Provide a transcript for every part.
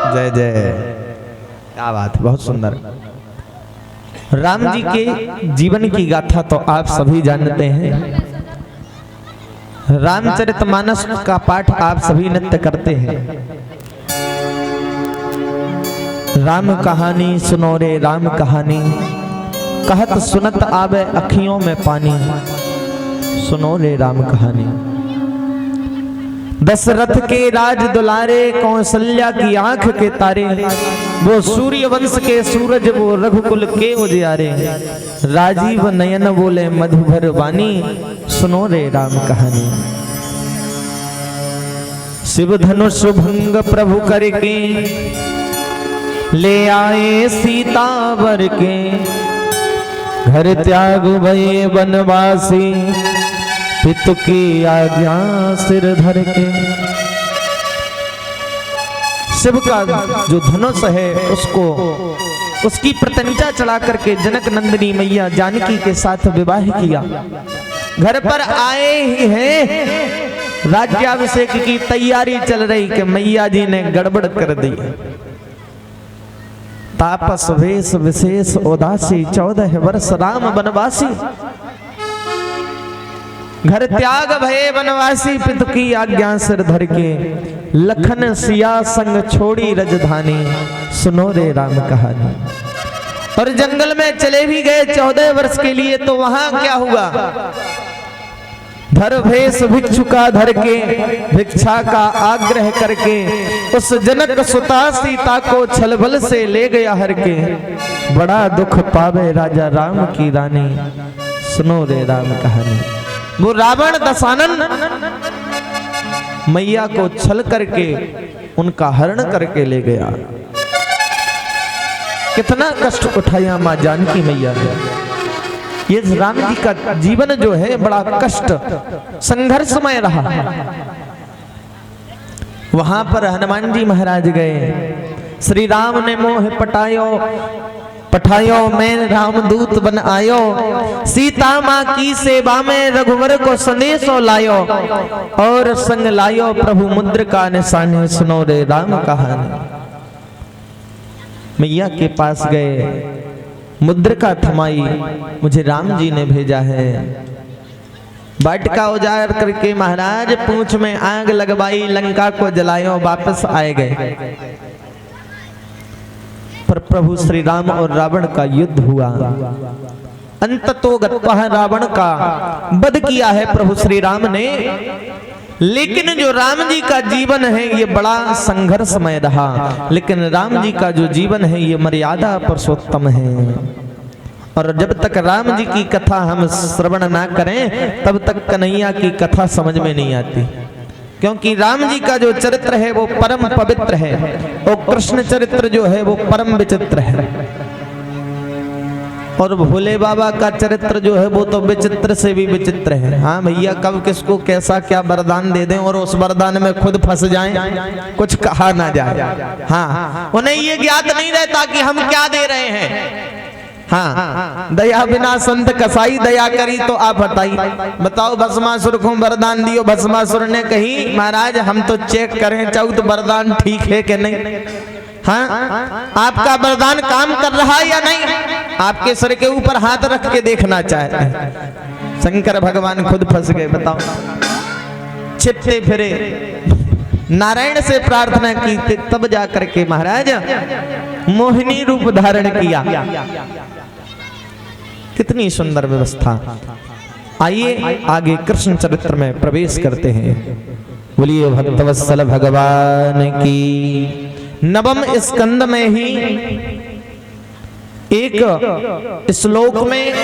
जय जय, क्या बात, बहुत सुंदर। राम जी के जीवन की गाथा तो आप सभी जानते हैं। रामचरितमानस का पाठ आप सभी नित्य करते हैं। राम कहानी सुनो रे राम कहानी, कहत सुनत आवे अखियों में पानी, सुनो रे राम कहानी। दशरथ के राज दुलारे, कौशल्या की आंख के तारे, वो सूर्य वंश के सूरज, वो रघुकुल के उजियारे, राजीव नयन बोले मधुभर वाणी, सुनो रे राम कहानी। शिव धनुष भंग प्रभु करके, ले आए सीतावर के, घर त्याग भये वनवासी, पितु की आज्ञा सिर धर के। शिव का जो धनुष है उसको, उसकी प्रत्यंचा चढ़ा करके जनक नंदिनी मैया जानकी के साथ विवाह किया। घर पर आए ही हैं, राज्याभिषेक की तैयारी चल रही कि मैया जी ने गड़बड़ कर दी। तापस वेश विशेष उदासी, 14 वर्ष राम वनवासी, घर त्याग भये वनवासी, पितु की आज्ञा सिर धर के, लखन सिया संग छोड़ी रजधानी, सुनो रे राम कहानी। और जंगल में चले भी गए 14 वर्ष के लिए, तो वहां क्या हुआ? धर भेष भिक्षु का धर के, भिक्षा का आग्रह करके, उस जनक सुता सीता को छलबल से ले गया हर के। बड़ा दुख पावे राजा राम की रानी, सुनो रे राम कहानी। वो रावण दशानन मैया को छल करके उनका हरण करके ले गया। कितना कष्ट उठाया मां जानकी मैया ने। ये राम जी का जीवन जो है बड़ा कष्ट संघर्षमय रहा। वहां पर हनुमान जी महाराज गए, श्री राम ने मोह पठायो मैं रामदूत बन आयो, सीता माँ की सेवा में रघुवर को संदेशो लायो, और संग लायो प्रभु मुद्र का निशानी, सुनो रे राम कहानी। मैया के पास गए, मुद्र का थमाई, मुझे राम जी ने भेजा है। वाटिका उजाड़ करके महाराज पूंछ में आग लगवाई, लंका को जलायो, वापस आए गए। पर प्रभु श्री राम और रावण का युद्ध हुआ। अंततोगत्वा रावण का वध किया है प्रभु श्री राम ने। लेकिन जो राम जी का जीवन है ये बड़ा संघर्षमय रहा। लेकिन राम जी का जो जीवन है ये मर्यादा पुरुषोत्तम है। और जब तक राम जी की कथा हम श्रवण ना करें तब तक कन्हैया की कथा समझ में नहीं आती। क्योंकि राम जी का जो चरित्र है वो परम पवित्र है, और कृष्ण चरित्र जो है वो परम विचित्र है। और भोले बाबा का चरित्र जो है वो तो विचित्र से भी विचित्र है। हाँ भैया, कब किसको कैसा क्या वरदान दे दें और उस वरदान में खुद फंस जाएं, कुछ कहा ना जाए। हाँ, उन्हें ये ज्ञात नहीं रहता कि हम क्या दे रहे हैं। हाँ, दया बिना संत कसाई, दया करी तो आप हटाई। बताओ, भस्मासुर को वरदान दियो, भस्मासुर ने कही महाराज हम तो चेक करें चौथ वरदान ठीक है कि नहीं। हाँ, आपका वरदान काम कर रहा है या नहीं, आपके सर के ऊपर हाथ रख के देखना चाहते हैं। शंकर भगवान खुद फंस गए। बताओ, छिपते फिरे, नारायण से प्रार्थना की, तब जाकर के महाराज मोहिनी रूप धारण किया। कितनी सुंदर व्यवस्था। आइए आगे कृष्ण चरित्र में प्रवेश करते हैं। बोलिए भक्तवत्सल भगवान की। नवम स्कंद में ही एक श्लोक में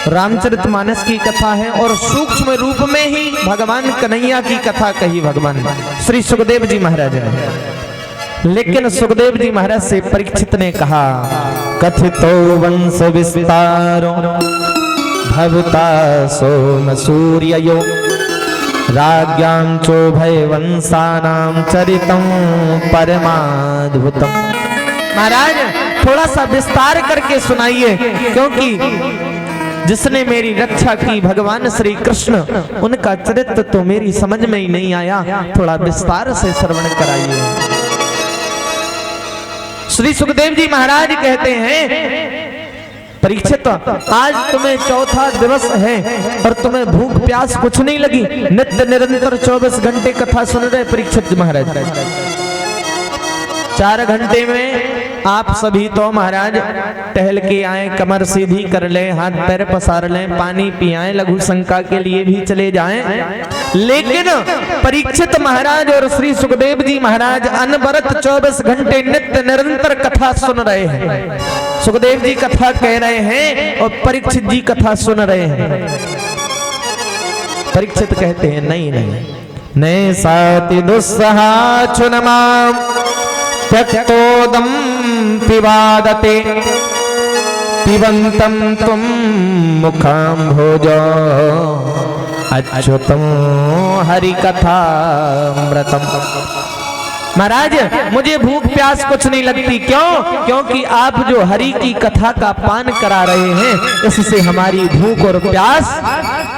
रामचरितमानस की कथा है, और सूक्ष्म रूप में ही भगवान कन्हैया की कथा कही भगवान श्री सुखदेव जी महाराज ने। लेकिन सुखदेव जी महाराज से परीक्षित ने कहा, कथितो वंश विस्तारो भवता सोम सूर्ययो, राज्ञां चोभय वंशानां चरितं परमाद्भुतम्। महाराज थोड़ा सा विस्तार करके सुनाइए, क्योंकि जिसने मेरी रक्षा की भगवान श्री कृष्ण, उनका चरित्र तो मेरी समझ में ही नहीं आया। थोड़ा विस्तार से श्रवण कराइए। श्री सुखदेव जी महाराज कहते हैं परीक्षित, आज तुम्हें चौथा दिवस है और तुम्हें भूख प्यास कुछ नहीं लगी, नित्य निरंतर 24 घंटे कथा सुन रहे परीक्षित महाराज। 4 घंटे में आप सभी तो महाराज टहल के आए, कमर सीधी कर ले, हाथ पैर पसार लें, पानी पियाएं, लघु शंका के लिए भी चले जाएं। लेकिन परीक्षित महाराज और श्री सुखदेव जी महाराज अनवरत 24 घंटे नित्य निरंतर कथा सुन रहे हैं। सुखदेव जी कथा कह रहे हैं और परीक्षित जी कथा सुन रहे हैं। परीक्षित कहते हैं नहीं नहीं, नए साति दुस्सहा चुनमाम त्यक्तोदम पिवादते पिबंतम तुम मुखाम भोजो अच्युतम हरि कथा अमृतम। महाराज मुझे भूख प्यास कुछ नहीं लगती, क्यों? क्योंकि आप जो हरि की कथा का पान करा रहे हैं, इससे हमारी भूख और प्यास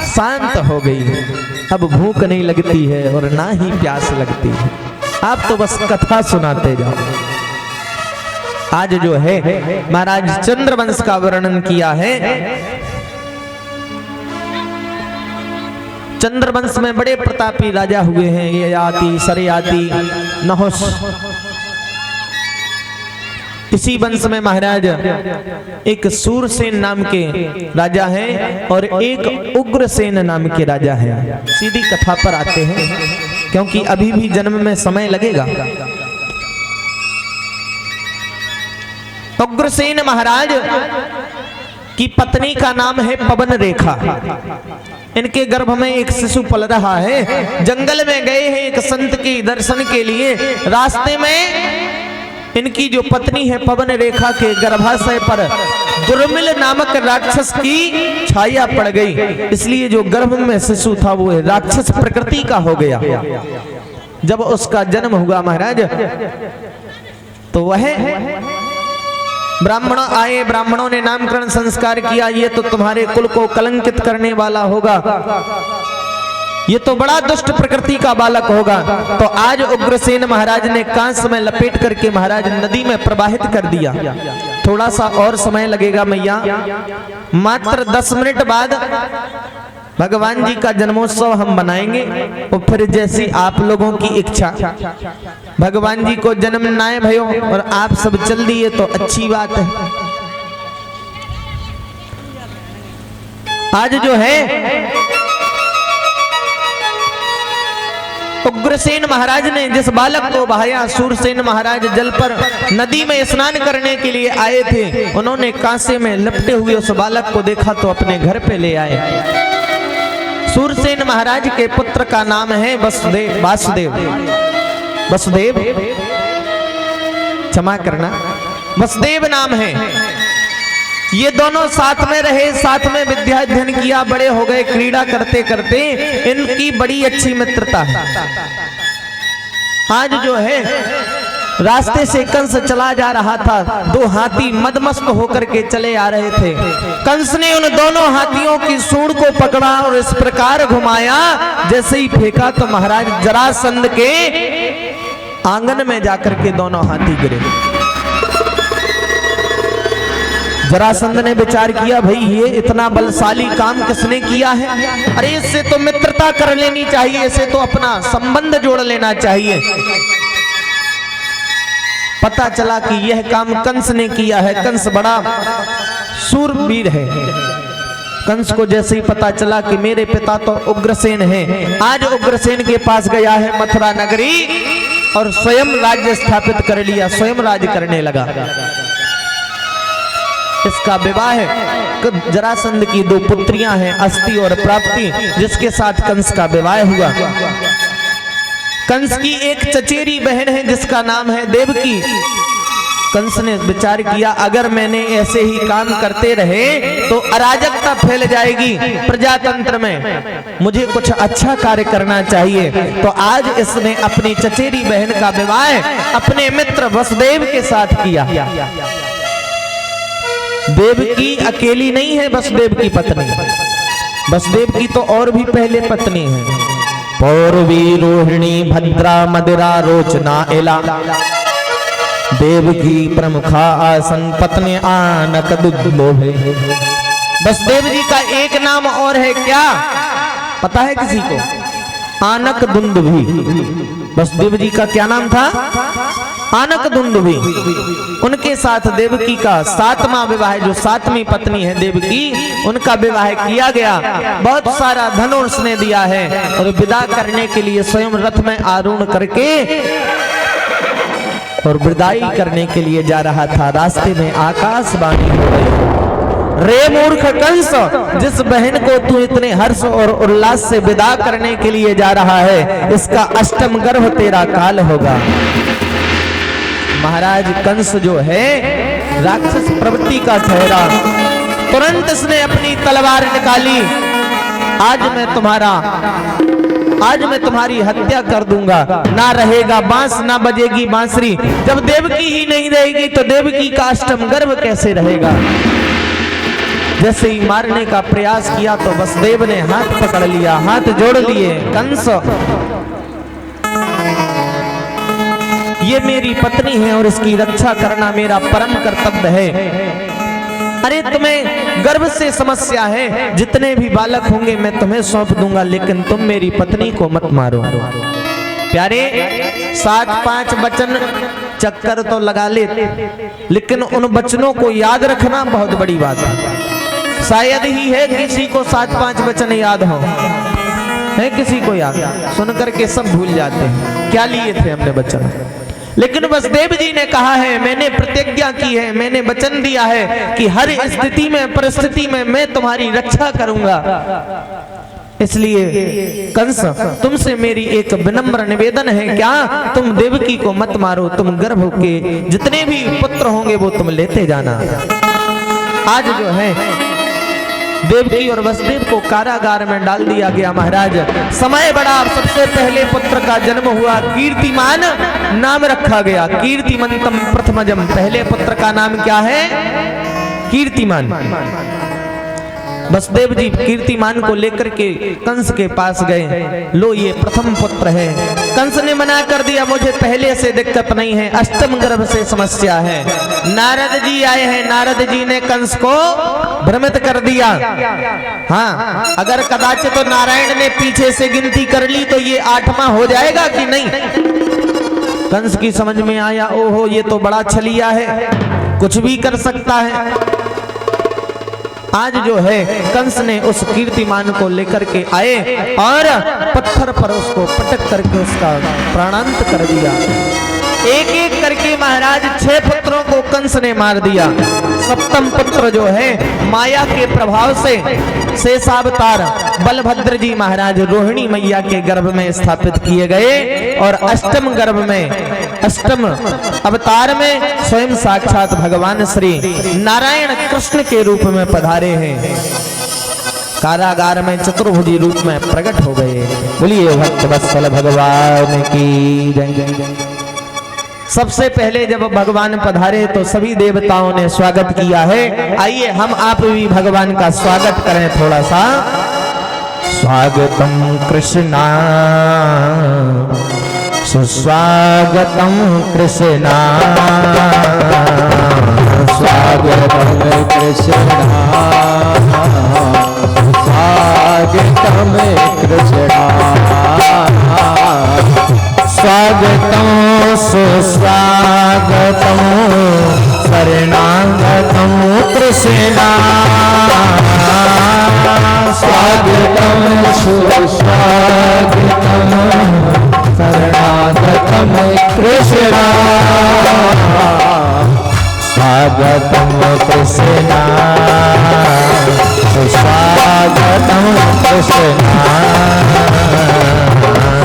शांत हो गई है। अब भूख नहीं लगती है और ना ही प्यास लगती है, आप तो बस कथा सुनाते जाओ। आज जो है महाराज चंद्रवंश का वर्णन किया है। चंद्रवंश में बड़े प्रतापी राजा हुए हैं, ययाति, सरयाति, नहुष। इसी वंश में महाराज एक सूरसेन नाम के राजा हैं और एक उग्रसेन नाम के राजा हैं। सीधी कथा पर आते हैं क्योंकि अभी भी जन्म में समय लगेगा। उग्रसेन महाराज की पत्नी का नाम है पवन रेखा। इनके गर्भ में एक शिशु पल रहा है। जंगल में गए हैं एक संत के दर्शन के लिए। रास्ते में इनकी जो पत्नी है पवन रेखा के गर्भाशय पर दुर्मिल नामक राक्षस की छाया पड़ गई, इसलिए जो गर्भ में शिशु था वो राक्षस प्रकृति का हो गया। जब उसका जन्म हुआ महाराज तो वह ब्राह्मण आए, ब्राह्मणों ने नामकरण संस्कार किया। ये तो तुम्हारे कुल को कलंकित करने वाला होगा, ये तो बड़ा दुष्ट प्रकृति का बालक होगा। तो आज उग्रसेन महाराज ने कांस में लपेट करके महाराज नदी में प्रवाहित कर दिया। थोड़ा सा और समय लगेगा मैया, मात्र 10 मिनट बाद भगवान जी का जन्मोत्सव हम मनाएंगे और फिर जैसी आप लोगों की इच्छा। भगवान जी को जन्म नाए भयो और आप सब चल दिए तो अच्छी बात है। आज जो है उग्रसेन महाराज ने जिस बालक को बहाया, सूरसेन महाराज जल पर नदी में स्नान करने के लिए आए थे, उन्होंने कांसे में लपटे हुए उस बालक को देखा तो अपने घर पे ले आए। सूरसेन महाराज के पुत्र का नाम है वसुदेव। वसुदेव क्षमा करना, वसुदेव नाम है। ये दोनों साथ में रहे, साथ में विद्या अध्ययन किया, बड़े हो गए। क्रीड़ा करते करते इनकी बड़ी अच्छी मित्रता है। आज जो है रास्ते से कंस चला जा रहा था, 2 हाथी मदमस्त होकर के चले आ रहे थे। कंस ने उन दोनों हाथियों की सूंड को पकड़ा और इस प्रकार घुमाया, जैसे ही फेंका तो महाराज जरासंध के आंगन में जाकर के दोनों हाथी गिरे। जरासंध ने विचार किया, भाई ये इतना बलशाली काम किसने किया है? अरे इससे तो मित्रता कर लेनी चाहिए, इसे तो अपना संबंध जोड़ लेना चाहिए। पता चला कि यह काम कंस ने किया है। कंस बड़ा शूरवीर है। कंस को जैसे ही पता चला कि मेरे पिता तो उग्रसेन हैं, आज उग्रसेन के पास गया है मथुरा नगरी और स्वयं राज्य स्थापित कर लिया, स्वयं राज्य करने लगा। इसका विवाह जरासंध की 2 पुत्रियां हैं, अस्ति और प्राप्ति, जिसके साथ कंस का विवाह हुआ। कंस की एक चचेरी बहन है जिसका नाम है देवकी। कंस ने विचार किया, अगर मैंने ऐसे ही काम करते रहे तो अराजकता फैल जाएगी प्रजातंत्र में, मुझे कुछ अच्छा कार्य करना चाहिए। तो आज इसने अपनी चचेरी बहन का विवाह अपने मित्र वसुदेव के साथ किया। देवकी अकेली नहीं है वसुदेव की पत्नी, वसुदेव की तो और भी पहले पत्नी है। पौरवी रोहिणी भद्रा मदिरा रोचना एला देवकी प्रमुखा आसन पत्नी आनक दुर्लोभे। वसुदेव जी का एक नाम और है, क्या पता है किसी को? आनक दुंदुभी। वसुदेव जी का क्या नाम था? आनक दुंदुभी। उनके साथ देवकी का 7वां विवाह, जो 7वीं पत्नी है देवकी, उनका विवाह किया गया। बहुत सारा धन उसने दिया है और विदा करने के लिए स्वयं रथ में आरूढ़ करके और विदाई करने के लिए जा रहा था। रास्ते में आकाशवाणी हो गई, रे मूर्ख कंस, जिस बहन को तू इतने हर्ष और उल्लास से विदा करने के लिए जा रहा है, इसका अष्टम गर्भ तेरा काल होगा। महाराज कंस जो है राक्षस प्रवृत्ति का ठहरा, तुरंत इसने अपनी तलवार निकाली। आज मैं तुम्हारी हत्या कर दूंगा, ना रहेगा बांस ना बजेगी बांसुरी। जब देवकी ही नहीं रहेगी तो देवकी का अष्टम गर्भ कैसे रहेगा? जैसे ही मारने का प्रयास किया तो वसुदेव ने हाथ पकड़ लिया, हाथ जोड़ लिए। कंस, ये मेरी पत्नी है और इसकी रक्षा करना मेरा परम कर्तव्य है। अरे तुम्हें गर्भ से समस्या है, जितने भी बालक होंगे मैं तुम्हें सौंप दूंगा, लेकिन तुम मेरी पत्नी को मत मारो। प्यारे, 7-5 वचन चक्कर तो लगा ले, लेकिन उन वचनों को याद रखना बहुत बड़ी बात है। शायद ही है किसी को 7-5 वचन याद हो, है किसी को याद? सुन करके सब भूल जाते हैं क्या लिए थे हमने वचन। लेकिन वसुदेव जी ने कहा है, मैंने प्रतिज्ञा की है, मैंने वचन दिया है कि हर स्थिति में परिस्थिति में मैं तुम्हारी रक्षा करूंगा। इसलिए कंस, तुमसे मेरी एक विनम्र निवेदन है, क्या तुम देवकी को मत मारो, तुम गर्भ के जितने भी पुत्र होंगे वो तुम लेते जाना। आज जो है देवकी और वसुदेव को कारागार में डाल दिया गया। महाराज समय बड़ा, सबसे पहले पुत्र का जन्म हुआ, कीर्तिमान नाम रखा गया। कीर्तिमंतम प्रथमजम, पहले पुत्र का नाम क्या है? कीर्तिमान। वसुदेव जी कीर्तिमान को लेकर के कंस के पास गए, लो ये प्रथम पुत्र है। कंस ने मना कर दिया, मुझे पहले से दिक्कत नहीं है, अष्टम गर्भ से समस्या है। नारद जी आए हैं, नारद जी ने कंस को भ्रमित कर दिया। हाँ, अगर कदाचित तो नारायण ने पीछे से गिनती कर ली तो ये 8वां हो जाएगा कि नहीं? कंस की समझ में आया, ओहो ये तो बड़ा छलिया है, कुछ भी कर सकता है। आज जो है कंस ने उस कीर्तिमान को लेकर के आए और पत्थर पर उसको पटक करके उसका प्राणांत कर दिया। एक एक करके महाराज 6 पुत्रों को कंस ने मार दिया। 7वां पुत्र जो है माया के प्रभाव से शेषावतार बलभद्र जी महाराज रोहिणी मैया के गर्भ में स्थापित किए गए और अष्टम गर्भ में, अष्टम अवतार में स्वयं साक्षात भगवान श्री नारायण कृष्ण के रूप में पधारे हैं। कारागार में चतुर्भुजी रूप में प्रकट हो गए। बोलिए भक्त वत्सल भगवान की जय। सबसे पहले जब भगवान पधारे तो सभी देवताओं ने स्वागत किया है। आइए हम आप भी भगवान का स्वागत करें थोड़ा सा। स्वागतम कृष्णा सुस्वागतम कृष्णा, स्वागतम कृष्णा स्वागतम कृष्णा, स्वागतम सुस्वागतम शरणागतम कृष्णा, स्वागतम सुस्वागतम शरणागतम कृष्णा, स्वागतम कृष्णा सुस्वागतम कृष्णा,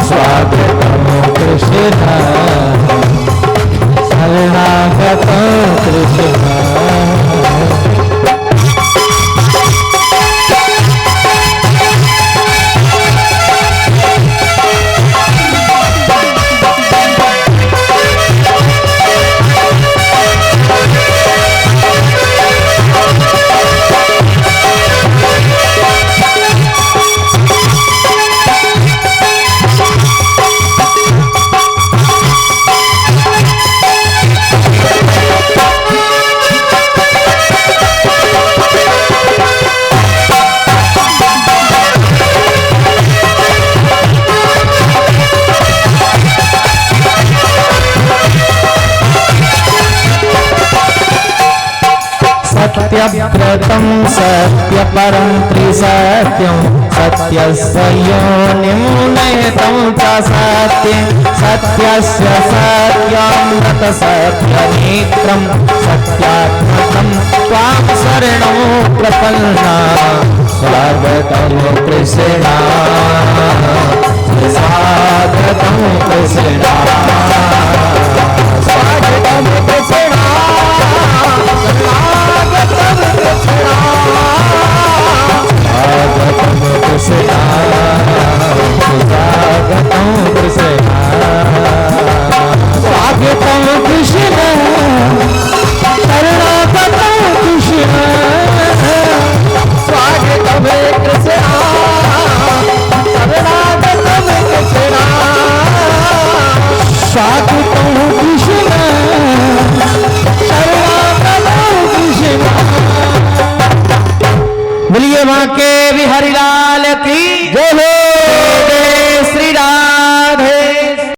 स्वागतम कृष्णा शरणागतम कृष्णा। सत्यव्रतं सत्यपरं त्रिसत्यं सत्यस्य योनिं नयतं च सत्यं सत्यस्य सत्यामृत सत्यनेत्रं सत्यात्मकं त्वां शरणं प्रपन्ना स्वागतं कृष्णा स्वागतं कृष्णा स्वागतं कृष्णा स्वागतं कृष्णा स्वागतं कृष्णा स्वागतं कृष्णा स्वागतं कृष्णा शरणागतं कृष्णा स्वागतं कृष्णा शरणागतं कृष्णा स्वागतं कृष्णा शरणागतं कृष्णा। बोलिए वहां के बिहारी लाल की जय हो।